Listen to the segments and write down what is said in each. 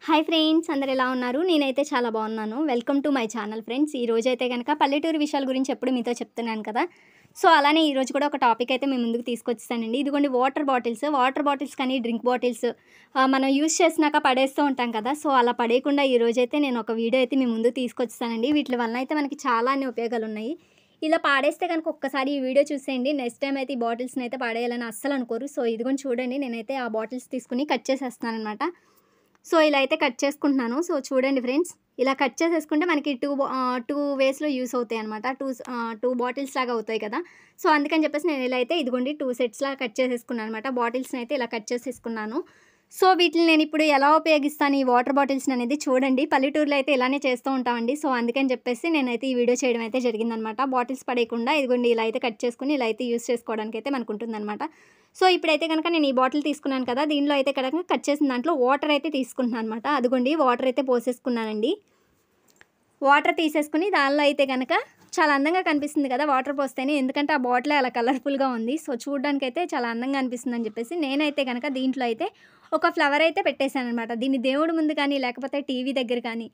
Hi friends, అందరు ఎలా ఉన్నారు? నేనైతే చాలా బాగున్నాను. Welcome to my channel friends. ఈ రోజు అయితే గనక పల్లెటూరు విషయాల గురించి ఎప్పుడు మీతో చెప్తున్నాను కదా. సో అలానే ఈరోజు కూడా ఒక టాపిక్ అయితే మీ ముందుకు తీసుకొచ్చేసానండి. ఇదిగోండి వాటర్ బాటిల్స్ కానీ డ్రింక్ బాటిల్స్ మనం యూస్ చేసినాక పడేస్తూ ఉంటాం కదా. సో అలా పడేయకుండా ఈరోజైతే నేను ఒక వీడియో అయితే మీ ముందుకు తీసుకొచ్చేసానండి. వీటి వలన అయితే మనకి చాలా అన్ని ఉపయోగాలు ఉన్నాయి. ఇలా పాడేస్తే కనుక ఒక్కసారి ఈ వీడియో చూసేయండి. నెక్స్ట్ టైం అయితే ఈ బాటిల్స్ని అయితే పాడేయాలని అస్సలు అనుకోరు. సో ఇదిగోండి చూడండి, నేనైతే ఆ బాటిల్స్ తీసుకుని కట్ చేసేస్తున్నాను అనమాట. సో ఇలా అయితే కట్ చేసుకుంటున్నాను. సో చూడండి ఫ్రెండ్స్, ఇలా కట్ చేసేసుకుంటే మనకి టూ వేస్‌లో యూస్ అవుతాయి అనమాట. టూ బాటిల్స్ లాగా అవుతాయి కదా. సో అందుకని చెప్పేసి నేను ఇలా అయితే ఇదిగోండి 2 సెట్స్‌లా కట్ చేసేసుకున్నాను అనమాట. బాటిల్స్‌ని అయితే ఇలా కట్ చేసేసుకున్నాను. సో వీటిని నేను ఇప్పుడు ఎలా ఉపయోగిస్తాను ఈ వాటర్ బాటిల్స్‌ని అనేది చూడండి. పల్లెటూరులో అయితే ఇలానే చేస్తూ ఉంటామండి. సో అందుకని చెప్పేసి నేనైతే ఈ వీడియో చేయడం అయితే జరిగిందనమాట. బాటిల్స్ పడేయకుండా ఇదిగోండి ఇలా అయితే కట్ చేసుకొని ఇలా అయితే యూజ్ చేసుకోవడానికి అయితే మనకుంటుందనమాట. సో ఇప్పుడైతే కనుక నేను ఈ బాటిల్ తీసుకున్నాను కదా, దీనిలో అయితే కనుక కట్ చేసిన దాంట్లో వాటర్ అయితే తీసుకుంటున్నాను అనమాట. అదిగోండి వాటర్ అయితే పోసేసుకున్నానండి. వాటర్ తీసేసుకుని దానిలో అయితే గనక చాలా అందంగా కనిపిస్తుంది కదా వాటర్ పోస్తేనే, ఎందుకంటే ఆ బాటిల్ అలా కలర్ఫుల్గా ఉంది. సో చూడడానికైతే చాలా అందంగా అనిపిస్తుంది అని చెప్పేసి నేనైతే కనుక దీంట్లో అయితే ఒక ఫ్లవర్ అయితే పెట్టేశాను అనమాట. దీన్ని దేవుడి ముందు కానీ లేకపోతే టీవీ దగ్గర కానీ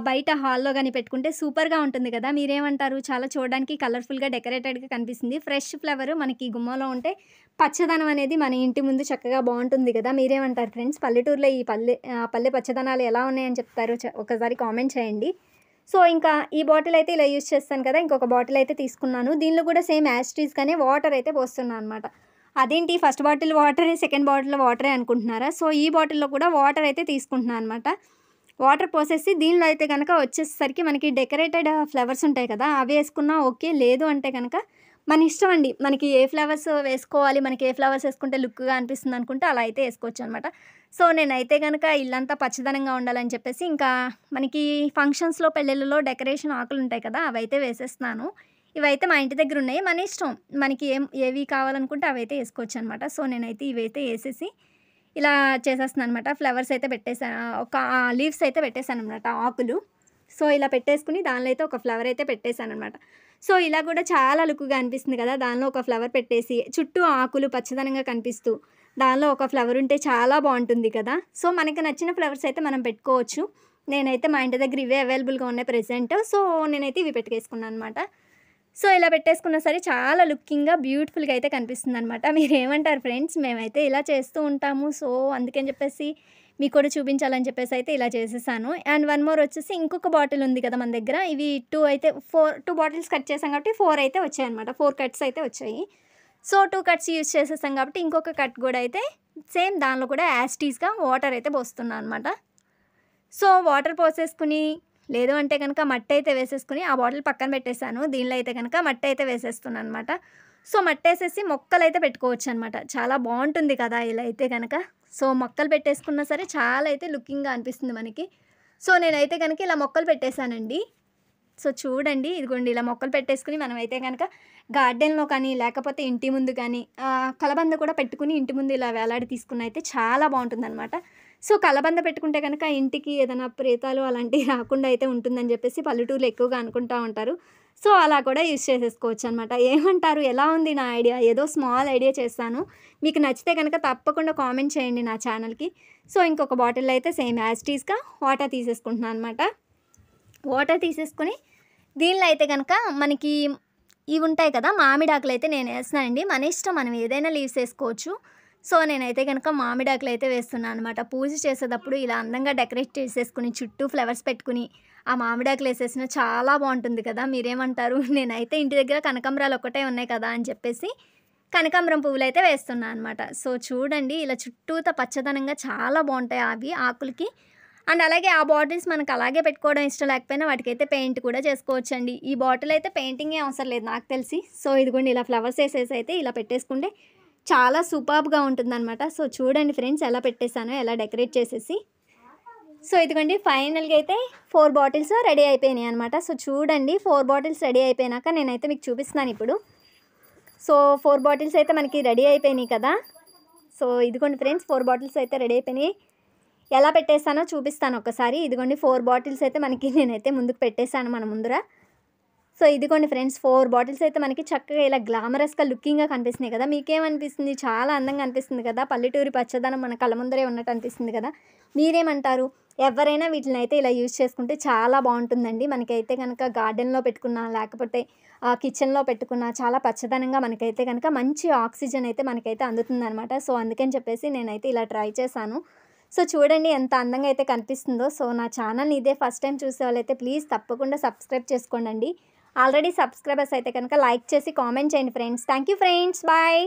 బయట హాల్లో కానీ పెట్టుకుంటే సూపర్గా ఉంటుంది కదా. మీరేమంటారు? చాలా చూడడానికి కలర్ఫుల్గా డెకరేటెడ్గా కనిపిస్తుంది. ఫ్రెష్ ఫ్లవర్ మనకి గుమ్మంలో ఉంటే పచ్చదనం అనేది మన ఇంటి ముందు చక్కగా బాగుంటుంది కదా. మీరేమంటారు ఫ్రెండ్స్? పల్లెటూరులో ఈ పల్లె పచ్చదనాలు ఎలా ఉన్నాయని చెప్తారు ఒకసారి కామెంట్ చేయండి. సో ఇంకా ఈ బాటిల్ అయితే ఇలా యూజ్ చేస్తాను కదా, ఇంకొక బాటిల్ అయితే తీసుకున్నాను. దీనిలో కూడా సేమ్ యాజ్ ఇట్ ఈస్‌గానే వాటర్ అయితే పోస్తున్నాను అనమాట. అదేంటి ఫస్ట్ బాటిల్ వాటరే, సెకండ్ బాటిల్ వాటరే అనుకుంటున్నారా? సో ఈ బాటిల్‌లో కూడా వాటర్ అయితే తీసుకుంటున్నాను అనమాట. వాటర్ పోసేసి దీనిలో అయితే గనక వచ్చేసరికి మనకి డెకరేటెడ్ ఫ్లవర్స్ ఉంటాయి కదా, అవి వేసుకున్నా ఓకే. లేదు అంటే కనుక మన ఇష్టం అండి. మనకి ఏ ఫ్లవర్స్ వేసుకోవాలి, మనకి ఏ ఫ్లవర్స్ వేసుకుంటే లుక్‌గా అనిపిస్తుంది అనుకుంటే అలా అయితే వేసుకోవచ్చు అనమాట. సో నేనైతే గనక ఇల్లంతా పచ్చదనంగా ఉండాలని చెప్పేసి ఇంకా మనకి ఫంక్షన్స్‌లో, పెళ్ళిళ్ళలో డెకరేషన్ ఆకులుంటాయి కదా, అవైతే వేసేస్తున్నాను. ఇవైతే మా ఇంటి దగ్గరున్నాయి. మన ఇష్టం. మనకి ఏవి కావాలనుకుంటే అవైతే ఏసుకోవచ్చనమాట. సో నేనైతే ఇవైతే ఏసేసి ఇలా చేసేస్తున్నాననమాట. ఫ్లవర్స్ అయితే ఒక లీవ్స్ అయితే పెట్టేసాననమాట, ఆకులు. సో ఇలా పెట్టేసుకుని దానిలో అయితే ఒక ఫ్లవర్ అయితే పెట్టేసాననమాట. సో ఇలా కూడా చాలా లుక్‌గా అనిపిస్తుంది కదా. దానిలో ఒక ఫ్లవర్ పెట్టేసి చుట్టూ ఆకులు పచ్చదనంగా కనిపిస్తూ దానిలో ఒక ఫ్లవర్ ఉంటే చాలా బాగుంటుంది కదా. సో మనకి నచ్చిన ఫ్లవర్స్ అయితే మనం పెట్టుకోవచ్చు. నేనైతే మా ఇంటి దగ్గర ఇవే అవైలబుల్‌గా ఉన్నాయి ప్రెజెంట్. సో నేనైతే ఇవి పెట్టేసుకున్నాను అనమాట. సో ఇలా పెట్టేసుకున్నా సరే చాలా లుకింగ్‌గా, బ్యూటిఫుల్‌గా అయితే కనిపిస్తుందనమాట. మీరేమంటారు ఫ్రెండ్స్? మేమైతే ఇలా చేస్తూ ఉంటాము. సో అందుకని చెప్పేసి మీకు కూడా చూపించాలని చెప్పేసి అయితే ఇలా చేసేసాను. అండ్ వన్ మోర్ వచ్చేసి ఇంకొక బాటిల్ ఉంది కదా మన దగ్గర. ఇవి 2 బాటిల్స్ కట్ చేసాం కాబట్టి 4 అయితే వచ్చాయన్నమాట. 4 కట్స్ అయితే వచ్చాయి. సో 2 కట్స్ యూజ్ చేసేసాం కాబట్టి ఇంకొక కట్ కూడా అయితే సేమ్ దానిలో కూడా యాజ్ ఇట్ ఈస్‌గా వాటర్ అయితే పోస్తున్నా అనమాట. సో వాటర్ పోసేసుకుని లేదు అంటే కనుక మట్టి అయితే వేసేసుకుని ఆ బాటిల్ పక్కన పెట్టేశాను. దీనిలో అయితే కనుక మట్టి అయితే వేసేస్తున్నాను అనమాట. సో మట్టేసేసి మొక్కలైతే పెట్టుకోవచ్చు అనమాట. చాలా బాగుంటుంది కదా ఇలా అయితే కనుక. సో మొక్కలు పెట్టేసుకున్నా సరే చాలా అయితే లుకింగ్‌గా అనిపిస్తుంది మనకి. సో నేనైతే కనుక ఇలా మొక్కలు పెట్టేశానండి. సో చూడండి, ఇదిగోండి ఇలా మొక్కలు పెట్టేసుకుని మనమైతే గనక గార్డెన్‌లో కానీ, లేకపోతే ఇంటి ముందు కానీ కలబంద కూడా పెట్టుకుని ఇంటి ముందు ఇలా వేలాడి తీసుకున్న అయితే చాలా బాగుంటుందనమాట. సో కలబంద పెట్టుకుంటే కనుక ఇంటికి ఏదైనా ప్రేతాలు అలాంటివి రాకుండా అయితే ఉంటుందని చెప్పేసి పల్లెటూరులో ఎక్కువగా అనుకుంటా ఉంటారు. సో అలా కూడా యూజ్ చేసేసుకోవచ్చనమాట. ఏమంటారు? ఎలా ఉంది నా ఐడియా? ఏదో స్మాల్ ఐడియా చేశాను. మీకు నచ్చితే కనుక తప్పకుండా కామెంట్ చేయండి నా ఛానల్‌కి. సో ఇంకొక బాటిల్‌లో అయితే సేమ్ యాజ్ ఇట్ ఈస్‌గా వాటర్ తీసేసుకుంటున్నాను అనమాట. వాటర్ తీసేసుకొని దీనిలో అయితే గనక మనకి ఇవి ఉంటాయి కదా, మామిడాకులు అయితే నేను వేస్తున్నానండి. మన ఇష్టం, మనం ఏదైనా లీవ్స్ వేసుకోవచ్చు. సో నేనైతే కనుక మామిడాకులు అయితే వేస్తున్నాను అనమాట. పూజ చేసేటప్పుడు ఇలా అందంగా డెకరేట్ చేసేసుకుని చుట్టూ ఫ్లవర్స్ పెట్టుకుని ఆ మామిడాకులు వేసేసిన చాలా బాగుంటుంది కదా. మీరేమంటారు? నేనైతే ఇంటి దగ్గర కనకాంబరాలు ఒక్కటే ఉన్నాయి కదా అని చెప్పేసి కనకాంబరం పువ్వులు అయితే వేస్తున్నాను అనమాట. సో చూడండి, ఇలా చుట్టూతా పచ్చదనంగా చాలా బాగుంటాయి అవి ఆకులకి. అండ్ అలాగే ఆ బాటిల్స్ మనకు అలాగే పెట్టుకోవడం ఇష్టం లేకపోయినా వాటికైతే పెయింట్ కూడా చేసుకోవచ్చండి. ఈ బాటిల్ అయితే పెయింటింగే అవసరం లేదు నాకు తెలిసి. సో ఇదిగోండి ఇలా ఫ్లవర్స్ వేసేసి అయితే ఇలా పెట్టేసుకుంటే చాలా సూపర్బ్‌గా ఉంటుందన్నమాట. సో చూడండి ఫ్రెండ్స్, ఎలా పెట్టేసానో, ఎలా డెకరేట్ చేసేసి. సో ఇదిగోండి ఫైనల్‌గా అయితే 4 బాటిల్స్ రెడీ అయిపోయినాయి అనమాట. సో చూడండి 4 బాటిల్స్ రెడీ అయిపోయినాక నేనైతే మీకు చూపిస్తున్నాను ఇప్పుడు. సో 4 బాటిల్స్ అయితే మనకి రెడీ అయిపోయినాయి కదా. సో ఇదిగోండి ఫ్రెండ్స్, 4 బాటిల్స్ అయితే రెడీ అయిపోయినాయి. ఎలా పెట్టేసానో చూపిస్తాను ఒకసారి. ఇదిగోండి 4 బాటిల్స్ అయితే మనకి నేనైతే ముందుకు పెట్టేశాను మన ముందర. సో ఇదిగోండి ఫ్రెండ్స్ 4 బాటిల్స్ అయితే మనకి చక్కగా ఇలా గ్లామరస్‌గా లుకింగ్‌గా కనిపిస్తున్నాయి కదా! మీకేమనిపిస్తుంది? చాలా అందంగా అనిపిస్తుంది కదా! పల్లెటూరి పచ్చదనం మన కళ్ళ ముందరే ఉన్నట్టు అనిపిస్తుంది కదా! మీరేమంటారు? ఎవరైనా వీటినైతే ఇలా యూజ్ చేసుకుంటే చాలా బావుంటుందండి. మనకైతే గనక గార్డెన్‌లో పెట్టుకున్నా, లేకపోతే కిచెన్‌లో పెట్టుకున్నా చాలా పచ్చదనంగా మనకైతే గనక మంచి ఆక్సిజన్ అయితే మనకైతే అందుతుందనమాట. సో, అందుకని చెప్పేసి నేనైతే ఇలా ట్రై చేశాను. సో, చూడండి ఎంత అందంగా అయితే కనిపిస్తుందో. సో, నా ఛానల్‌ని ఇదే ఫస్ట్ టైమ్ చూసేవాళ్ళైతే ప్లీజ్ తప్పకుండా సబ్స్క్రైబ్ చేసుకోండండి. ఆల్రెడీ సబ్స్క్రైబర్స్ అయితే కనుక లైక్ చేసి కామెంట్ చేయండి friends. Thank you friends. Bye.